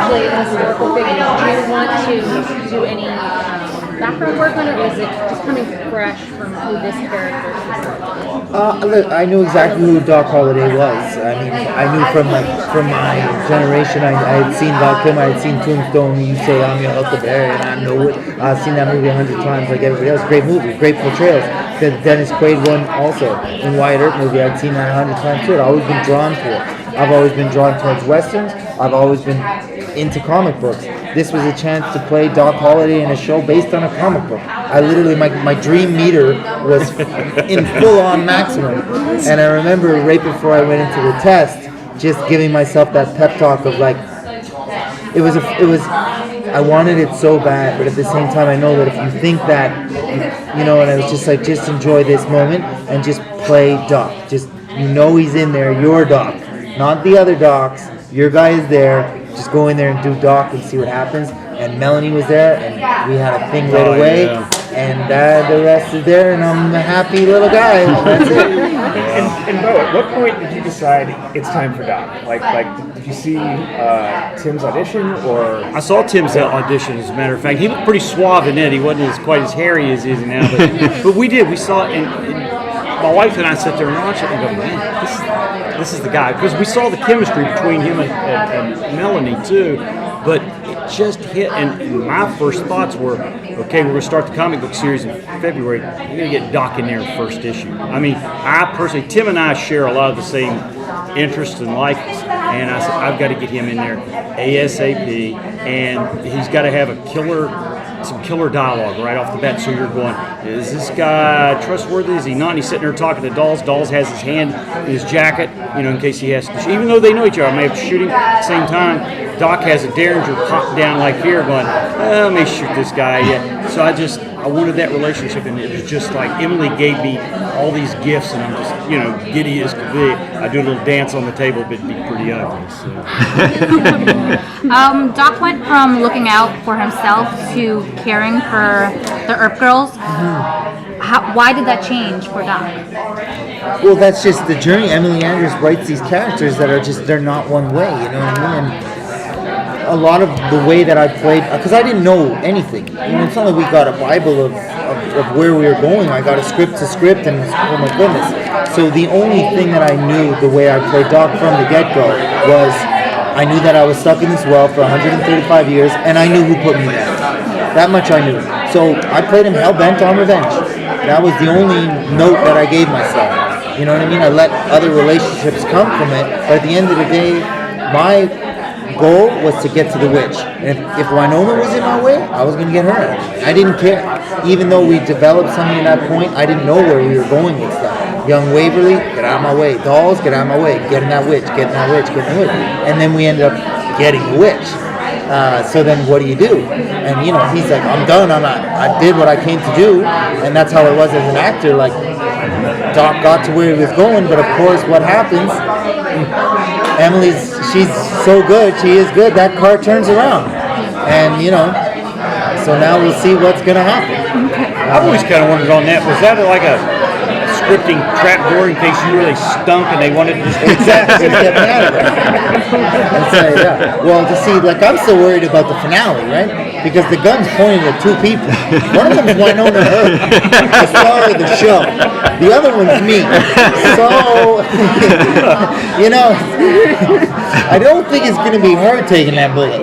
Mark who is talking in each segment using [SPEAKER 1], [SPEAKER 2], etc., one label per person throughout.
[SPEAKER 1] played a historical figure. Do you want to do any background work on it, or is it just coming fresh from who this character is?
[SPEAKER 2] Look, I knew exactly who Doc Holliday was. I mean, I knew from my generation. I had seen Valkyrie, I had seen Tombstone. You say I'm your Huckleberry, and I know it. I've seen that movie 100 times, like everybody else. Great movie, great portrayals. The Dennis Quaid one also in Wyatt Earp movie. I'd seen that 100 times too. I've always been drawn to it. I've always been drawn towards westerns. I've always been into comic books. This was a chance to play Doc Holliday in a show based on a comic book. I literally, my dream meter was in full-on maximum. And I remember right before I went into the test, just giving myself that pep talk of like, it was, I wanted it so bad, but at the same time, I know that if you think that, and I was just like, just enjoy this moment and just play Doc. Just, he's in there, your Doc, not the other Docs. Your guy is there. Just go in there and do Doc and see what happens. And Melanie was there, and we had a thing right away. Yeah. And the rest is there, and I'm a happy little guy. That's it.
[SPEAKER 3] And Beau, at what point did you decide it's time for Doc? Like, did you see Tim's audition, or?
[SPEAKER 4] I saw Tim's audition, as a matter of fact. He looked pretty suave in it. He wasn't quite as hairy as he is now. But we did. We saw it, and my wife and I sat there and watched it and go, man, this is the guy. Because we saw the chemistry between him and Melanie, too. But it just hit, and my first thoughts were, okay, we're going to start the comic book series in February. You're going to get Doc in there first issue. I mean, I personally, Tim and I share a lot of the same interests and likes, and I said, I've got to get him in there ASAP, and he's got to have some killer dialogue right off the bat. So you're going, is this guy trustworthy? Is he not? And he's sitting there talking to Dawes. Dawes has his hand in his jacket, in case he has to shoot. Even though they know each other, I may have to shoot him at the same time. Doc has a Derringer popped down like here going, let me shoot this guy. Yeah. So I wanted that relationship, and it was just like Emily gave me all these gifts, and I'm just, giddy as could be. I do a little dance on the table, but it'd be pretty ugly. So.
[SPEAKER 5] Doc went from looking out for himself to caring for the Earp girls.
[SPEAKER 2] Mm-hmm.
[SPEAKER 5] Why did that change for Doc?
[SPEAKER 2] Well, that's just the journey. Emily Andrews writes these characters that are they're not one way, you know what I mean? And a lot of the way that I played, because I didn't know anything. It's not like we got a Bible of where we were going. I got a script to script, and oh my goodness. So the only thing that I knew the way I played Doc from the get-go was I knew that I was stuck in this well for 135 years, and I knew who put me there. That much I knew. So I played him hell-bent on revenge. That was the only note that I gave myself. You know what I mean? I let other relationships come from it, but at the end of the day, my goal was to get to the witch. And if Winona was in my way, I was going to get her. I didn't care. Even though we developed something at that point, I didn't know where we were going with that. Young Waverly, get out of my way. Dolls, get out of my way. Getting that witch, getting that witch, getting the witch. And then we ended up getting the witch. So then what do you do? And he's like, I'm done. I did what I came to do. And that's how it was as an actor. Like, Doc got to where he was going, but of course what happens, she's so good, she is good, that car turns around. And, so now we'll see what's going to happen.
[SPEAKER 4] I've always kind of wondered on that, was that like a scripting trapdoor in case you really stunk and they wanted to just
[SPEAKER 2] exactly get me out of there? Yeah. Well, to see, I'm still worried about the finale, right? Because the gun's pointed at two people. One of them is Winona Earp, the star of the show. The other one's me. So, I don't think it's going to be hard taking that bullet.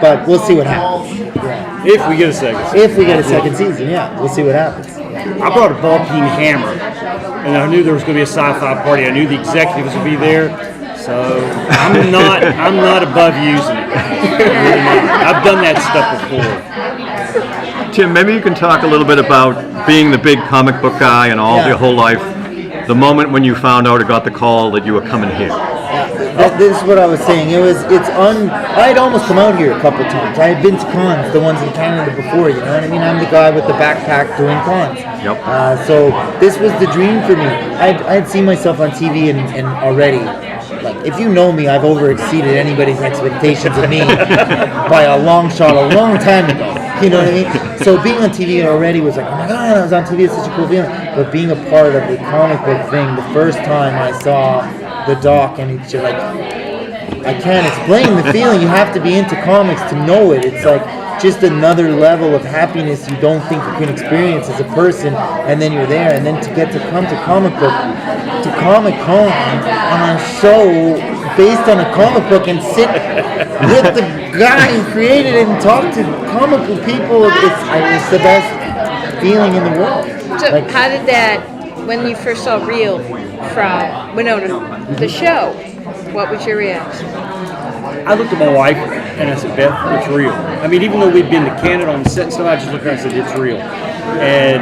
[SPEAKER 2] But we'll see what happens. Yeah.
[SPEAKER 4] If we get a second season.
[SPEAKER 2] If we get a second season, yeah. We'll see what happens.
[SPEAKER 4] I brought a ball-peen hammer, and I knew there was going to be a sci-fi party. I knew the executives would be there, so I'm not above using it. I've done that stuff before.
[SPEAKER 6] Tim, maybe you can talk a little bit about being the big comic book guy and all your whole life. The moment when you found out or got the call that you were coming here.
[SPEAKER 2] This is what I was saying. I had almost come out here a couple times. I had been to cons, the ones in Canada before, you know what I mean? I'm the guy with the backpack doing cons.
[SPEAKER 6] Yep.
[SPEAKER 2] So this was the dream for me. I had seen myself on TV and already, if you know me, I've over-exceeded anybody's expectations of me by a long shot a long time ago. You know what I mean? So being on TV already was like, oh my God, I was on TV, it's such a cool feeling. But being a part of the comic book thing, the first time I saw the Doc and it's like, I can't explain the feeling. You have to be into comics to know it. It's like just another level of happiness you don't think you can experience as a person, and then you're there, and then to get to come to Comic-Con on a show based on a comic book and sit with the guy who created it and talk to comic book people, it's the best feeling in the world.
[SPEAKER 7] So how did that, when you first saw Reel from Winona, the show, what was your reaction?
[SPEAKER 4] I looked at my wife and I said, Beth, it's real. I mean, even though we'd been to Canada on the set and stuff, I just looked at her and said, it's real. And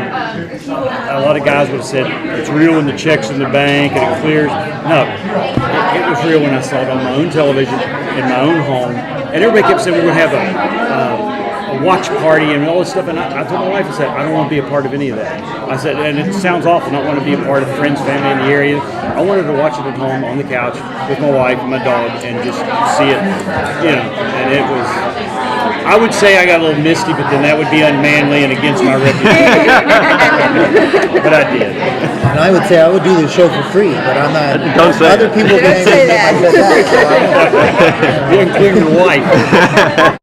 [SPEAKER 4] a lot of guys would have said, it's real when the check's in the bank and it clears. No, it was real when I saw it on my own television, in my own home. And everybody kept saying we're going to have a watch party and all this stuff. And I told my wife, I said, I don't want to be a part of any of that. I said, and it sounds awful, not want to be a part of friends, family in the area. I wanted to watch it at home on the couch with my wife and my dog and just see it, and it was, I would say I got a little misty, but then that would be unmanly and against my reputation. But I did.
[SPEAKER 2] And I would say I would do the show for free, but I'm not.
[SPEAKER 6] Don't say
[SPEAKER 2] Other
[SPEAKER 6] that.
[SPEAKER 2] people
[SPEAKER 7] Don't say that.
[SPEAKER 2] that.
[SPEAKER 4] Including your wife.